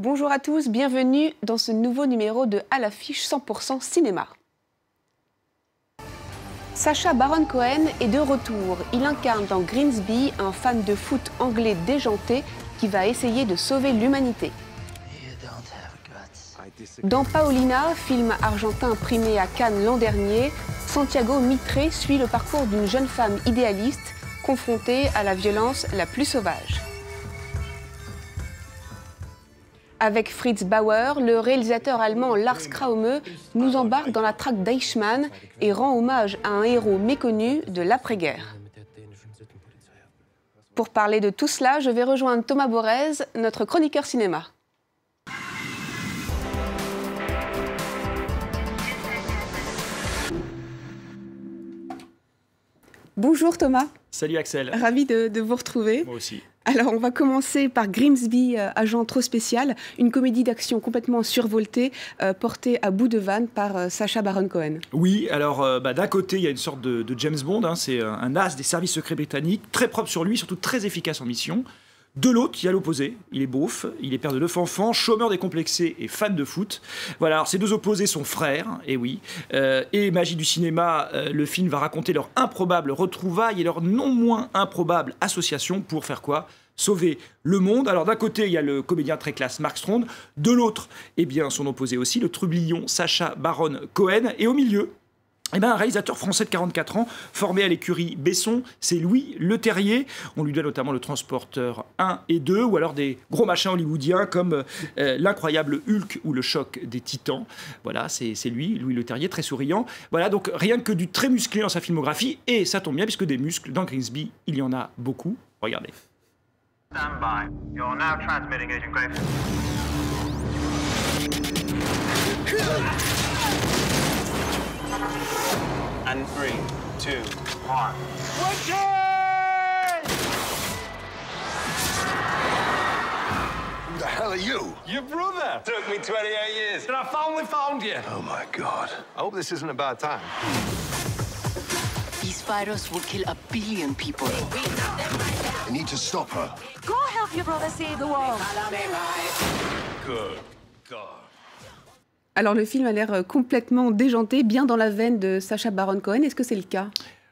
Bonjour à tous, bienvenue dans ce nouveau numéro de À l'affiche 100% cinéma. Sacha Baron Cohen est de retour. Il incarne dans Grimsby un fan de foot anglais déjanté qui va essayer de sauver l'humanité. Dans Paolina, film argentin primé à Cannes l'an dernier, Santiago Mitre suit le parcours d'une jeune femme idéaliste confrontée à la violence la plus sauvage. Avec Fritz Bauer, le réalisateur allemand Lars Kraume nous embarque dans la traque d'Eichmann et rend hommage à un héros méconnu de l'après-guerre. Pour parler de tout cela, je vais rejoindre Thomas Borez, notre chroniqueur cinéma. Bonjour Thomas. Salut Axel. Ravi de vous retrouver. Moi aussi. Alors, on va commencer par Grimsby, agent trop spécial, une comédie d'action complètement survoltée, portée à bout de vanne par Sacha Baron Cohen. Oui, alors d'un côté, il y a une sorte de James Bond, hein, c'est un as des services secrets britanniques, très propre sur lui, surtout très efficace en mission. De l'autre, il y a l'opposé, il est beauf, il est père de 9 enfants, chômeur décomplexé et fan de foot. Voilà, alors ces deux opposés sont frères, et oui. Et magie du cinéma, le film va raconter leur improbable retrouvaille et leur non moins improbable association pour faire quoi ? Sauver le monde. Alors d'un côté, il y a le comédien très classe Mark Strong, de l'autre, eh bien son opposé aussi, le trublion Sacha Baron Cohen, et au milieu, eh ben, un réalisateur français de 44 ans, formé à l'écurie Besson, c'est Louis Leterrier. On lui doit notamment le Transporteur 1 et 2, ou alors des gros machins hollywoodiens comme l'incroyable Hulk ou le choc des Titans. Voilà, c'est lui, Louis Leterrier, très souriant. Voilà, donc rien que du très musclé dans sa filmographie, et ça tombe bien puisque des muscles dans Grimsby, il y en a beaucoup. Regardez. Stand by. You're now transmitting Agent Graves. And 3, 2, 1. Who the hell are you? your brother! Took me 28 years, and I finally found you! Oh my God. I hope this isn't a bad time. These virus will kill 1 billion people. I need to stop her. Go help your brother save the world. Good God. Alors, le film a l'air complètement déjanté, bien dans la veine de Sacha Baron Cohen. Est-ce que c'est le cas ?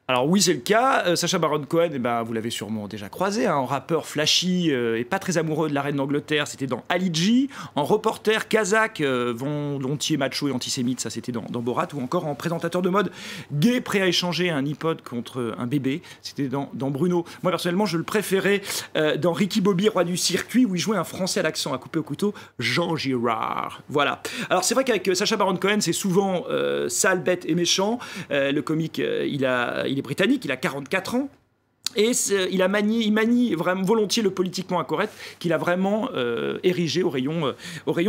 Alors oui, c'est le cas. Sacha Baron Cohen, eh ben, vous l'avez sûrement déjà croisé, hein, en rappeur flashy et pas très amoureux de la reine d'Angleterre, c'était dans Ali G. En reporter kazakh, volontiers macho et antisémite, ça c'était dans Borat. Ou encore en présentateur de mode gay, prêt à échanger un iPod contre un bébé, c'était dans Bruno. Moi personnellement, je le préférais dans Ricky Bobby, roi du circuit, où il jouait un français à l'accent à couper au couteau, Jean Girard. Voilà. Alors c'est vrai qu'avec Sacha Baron Cohen, c'est souvent sale, bête et méchant. Le comique, il est britannique, il a 44 ans. Et il manie vraiment volontiers le politiquement incorrect qu'il a vraiment érigé au rayon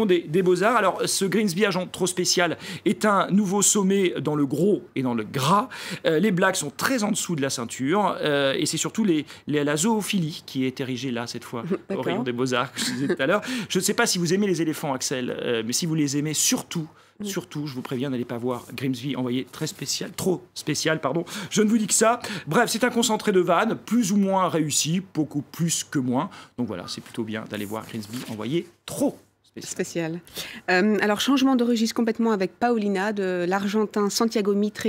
des beaux-arts. Alors, ce Grimsby agent trop spécial est un nouveau sommet dans le gros et dans le gras. Les blagues sont très en dessous de la ceinture. Et c'est surtout la zoophilie qui est érigée là, cette fois, au rayon des beaux-arts, que je disais tout à l'heure. Je ne sais pas si vous aimez les éléphants, Axel, mais si vous les aimez, surtout, je vous préviens, n'allez pas voir Grimsby envoyé trop spécial, pardon. Je ne vous dis que ça. Bref, c'est un concentré de vannes, plus ou moins réussi, beaucoup plus que moins. Donc voilà, c'est plutôt bien d'aller voir Grimsby envoyé trop spécial. Alors, changement de registre complètement avec Paolina, de l'Argentin Santiago Mitre.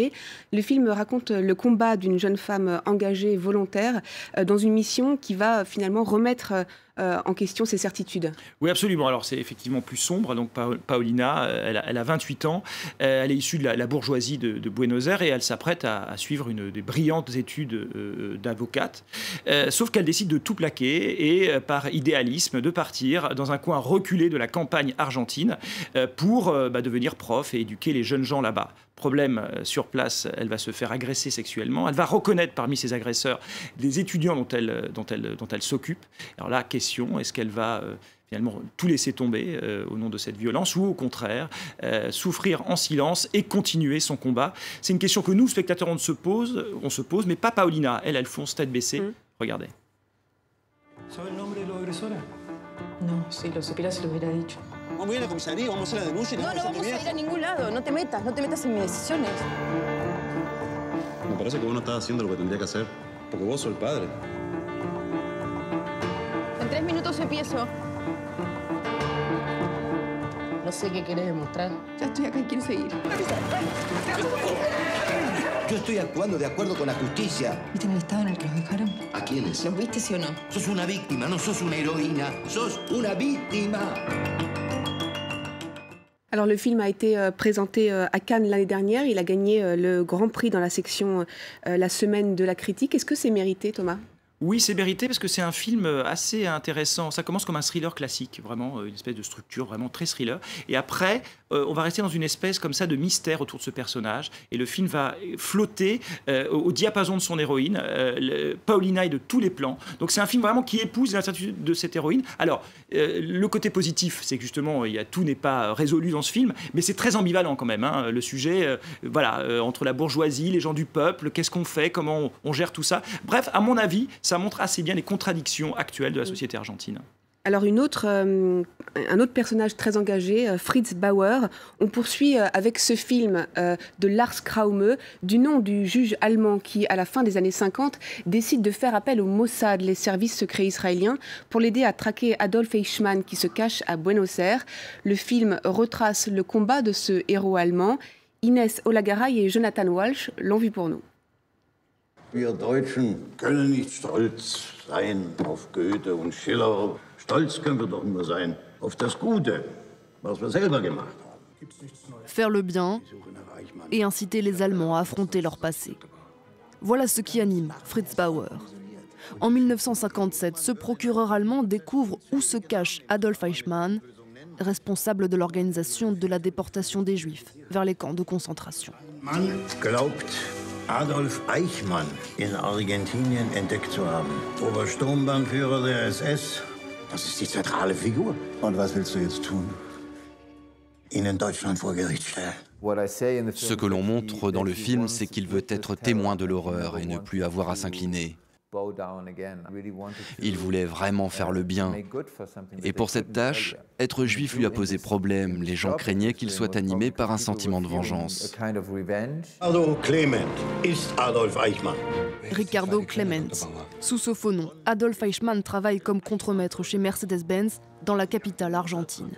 Le film raconte le combat d'une jeune femme engagée, volontaire, dans une mission qui va finalement remettre en question ses certitudes. Oui, absolument. Alors, c'est effectivement plus sombre. Donc, Paolina, elle a 28 ans. Elle est issue de la bourgeoisie de Buenos Aires et elle s'apprête à suivre des brillantes études d'avocate. Sauf qu'elle décide de tout plaquer et, par idéalisme, de partir dans un coin reculé de la campagne argentine pour devenir prof et éduquer les jeunes gens là-bas. Problème, sur place, elle va se faire agresser sexuellement. Elle va reconnaître parmi ses agresseurs des étudiants dont elle s'occupe. Alors là, question, est-ce qu'elle va finalement tout laisser tomber au nom de cette violence ou au contraire souffrir en silence et continuer son combat? C'est une question que nous, spectateurs, on se pose, mais pas Paolina. Elle fonce tête baissée. Regardez. ¿Sabe el nombre de los agresores? No, si lo supiera se lo hubiera dicho. Vamos a ir a la comisaría, vamos a hacer la denuncia. No, no vamos a ir a ningún lado. No te metas en mis decisiones. Me parece que vos no estás haciendo lo que tendría que hacer, porque vos sos el padre. En 3 minutos empiezo. sé qué quieres demostrar. Ya estoy acá y quiero seguir. Yo estoy actuando de acuerdo con la justicia. ¿Viste en el estado en el que los dejaron? ¿A quiénes? ¿Los viste, sí o no? Sos una víctima, no sos una heroína. Sos una víctima. Alors le film a été présenté à Cannes l'année dernière. Il a gagné le Grand Prix dans la section La Semaine de la Critique. Est-ce que c'est mérité, Thomas ? Oui, c'est mérité parce que c'est un film assez intéressant. Ça commence comme un thriller classique, vraiment une espèce de structure vraiment très thriller. Et après, on va rester dans une espèce comme ça de mystère autour de ce personnage. Et le film va flotter au diapason de son héroïne, Paulina, et de tous les plans. Donc c'est un film vraiment qui épouse l'incertitude de cette héroïne. Alors, le côté positif, c'est que justement, tout n'est pas résolu dans ce film, mais c'est très ambivalent quand même. Hein. Le sujet, entre la bourgeoisie, les gens du peuple, qu'est-ce qu'on fait, comment on gère tout ça. Bref, à mon avis, ça montre assez bien les contradictions actuelles de la société argentine. Alors un autre personnage très engagé, Fritz Bauer, on poursuit avec ce film de Lars Kraume, du nom du juge allemand qui, à la fin des années 50, décide de faire appel au Mossad, les services secrets israéliens, pour l'aider à traquer Adolf Eichmann qui se cache à Buenos Aires. Le film retrace le combat de ce héros allemand. Inès Olagaray et Jonathan Walsh l'ont vu pour nous. Wir Deutschen können nicht stolz sein auf Goethe und Schiller. Stolz können wir doch nur sein auf das Gute, was wir selber gemacht haben. Faire le bien et inciter les Allemands à affronter leur passé. Voilà ce qui anime Fritz Bauer. En 1957, ce procureur allemand découvre où se cache Adolf Eichmann, responsable de l'organisation de la déportation des Juifs vers les camps de concentration. Man glaubt, Adolf Eichmann in Argentinien entdeckt zu haben. Obersturmbannführer der SS. Das ist die zentrale Figur. Und was willst du jetzt tun? Ihn in Deutschland vor Gericht stellen. Ce que l'on montre dans le film, c'est qu'il veut être témoin de l'horreur et ne plus avoir à s'incliner. Il voulait vraiment faire le bien. Et pour cette tâche, être juif lui a posé problème. Les gens craignaient qu'il soit animé par un sentiment de vengeance. Ricardo Clement ist Adolf Eichmann. Ricardo Clement. Sous ce faux nom, Adolf Eichmann travaille comme contremaître chez Mercedes-Benz dans la capitale argentine.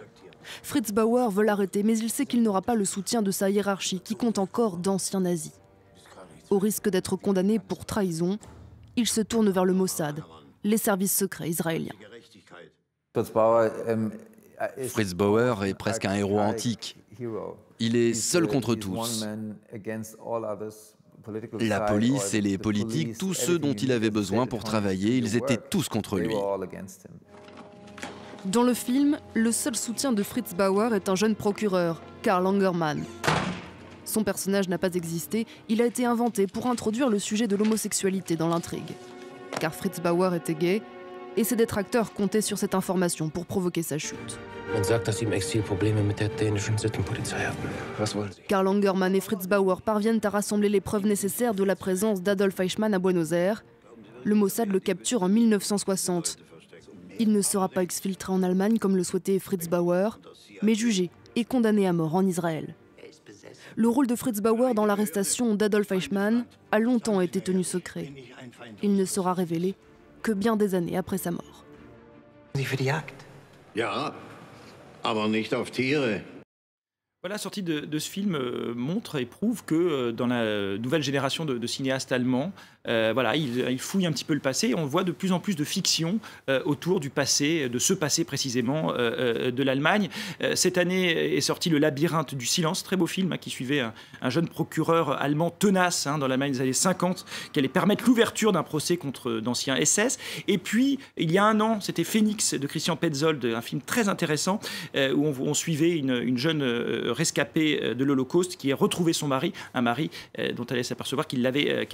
Fritz Bauer veut l'arrêter, mais il sait qu'il n'aura pas le soutien de sa hiérarchie, qui compte encore d'anciens nazis. Au risque d'être condamné pour trahison, il se tourne vers le Mossad, les services secrets israéliens. Fritz Bauer est presque un héros antique. Il est seul contre tous. La police et les politiques, tous ceux dont il avait besoin pour travailler, ils étaient tous contre lui. Dans le film, le seul soutien de Fritz Bauer est un jeune procureur, Karl Langermann. Son personnage n'a pas existé, il a été inventé pour introduire le sujet de l'homosexualité dans l'intrigue. Car Fritz Bauer était gay, et ses détracteurs comptaient sur cette information pour provoquer sa chute. Karl Langermann et Fritz Bauer parviennent à rassembler les preuves nécessaires de la présence d'Adolf Eichmann à Buenos Aires. Le Mossad le capture en 1960. Il ne sera pas exfiltré en Allemagne comme le souhaitait Fritz Bauer, mais jugé et condamné à mort en Israël. Le rôle de Fritz Bauer dans l'arrestation d'Adolf Eichmann a longtemps été tenu secret. Il ne sera révélé que bien des années après sa mort. Ja, aber nicht auf Tiere. Voilà, la sortie de ce film montre et prouve que dans la nouvelle génération de cinéastes allemands, ils fouillent un petit peu le passé et on voit de plus en plus de fiction autour du passé, de ce passé précisément de l'Allemagne. Cette année est sorti Le Labyrinthe du silence, très beau film qui suivait un jeune procureur allemand tenace dans l'Allemagne des années 50, qui allait permettre l'ouverture d'un procès contre d'anciens SS. Et puis, il y a un an, c'était Phoenix de Christian Petzold, un film très intéressant où on suivait une jeune rescapée de l'Holocauste qui a retrouvé son mari, un mari dont elle allait s'apercevoir qu'elle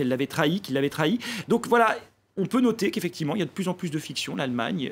l'avait trahi. Donc voilà, on peut noter qu'effectivement, il y a de plus en plus de fiction. L'Allemagne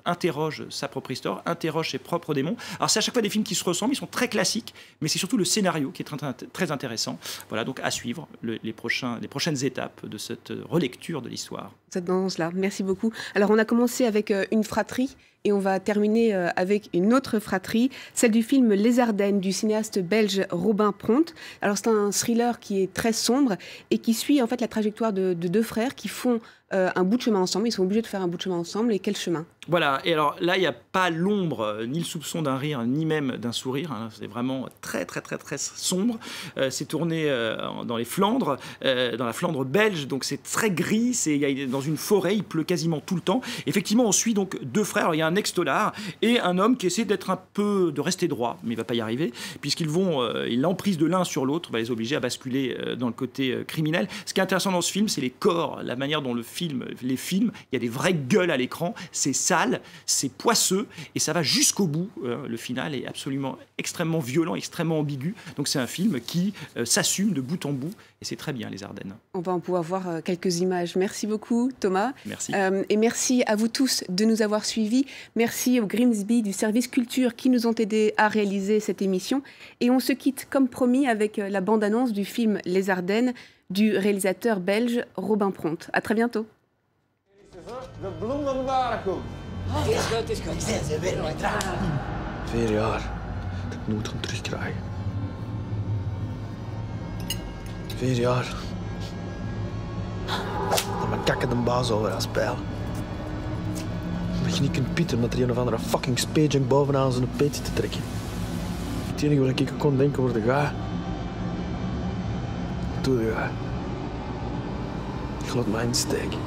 interroge sa propre histoire, interroge ses propres démons. Alors c'est à chaque fois des films qui se ressemblent, ils sont très classiques, mais c'est surtout le scénario qui est très intéressant. Voilà, donc à suivre les prochaines étapes de cette relecture de l'histoire. Cette tendance-là, merci beaucoup. Alors on a commencé avec une fratrie, et on va terminer avec une autre fratrie, celle du film Les Ardennes du cinéaste belge Robin Prondt. Alors c'est un thriller qui est très sombre et qui suit en fait la trajectoire de deux frères qui font un bout de chemin ensemble. Ils sont obligés de faire un bout de chemin ensemble. Et quel chemin ? Voilà, et alors là, il n'y a pas l'ombre, ni le soupçon d'un rire, ni même d'un sourire. Hein. C'est vraiment très, très, très, très sombre. C'est tourné dans les Flandres, dans la Flandre belge, donc c'est très gris. Dans une forêt, il pleut quasiment tout le temps. Effectivement, on suit donc deux frères. Alors, il y a un ex-tolard et un homme qui essaie de rester droit, mais il ne va pas y arriver, puisqu'ils l'emprise de l'un sur l'autre va les obliger à basculer dans le côté criminel. Ce qui est intéressant dans ce film, c'est les corps, la manière dont les films. Il y a des vraies gueules à l'écran. C'est sale, c'est poisseux et ça va jusqu'au bout. Le final est absolument extrêmement violent, extrêmement ambigu. Donc c'est un film qui s'assume de bout en bout et c'est très bien, Les Ardennes. On va en pouvoir voir quelques images. Merci beaucoup, Thomas. Merci. Et merci à vous tous de nous avoir suivis. Merci aux Grimsby du service culture qui nous ont aidés à réaliser cette émission. Et on se quitte comme promis avec la bande-annonce du film Les Ardennes du réalisateur belge Robin Pront. À très bientôt. De bloemen waren komen. Is goed. Ze willen mij dragen. 4 jaar. Dat ik nooit gaan terugkrijgen. 4 jaar. Dat mijn kakken de baas over als pijl. Dat je niet kunt pieten omdat er een of andere fucking spagejunk bovenaan zijn peet zit te trekken. Het enige wat ik kon denken was de ga. Doe de ga. Ik laat mij insteken.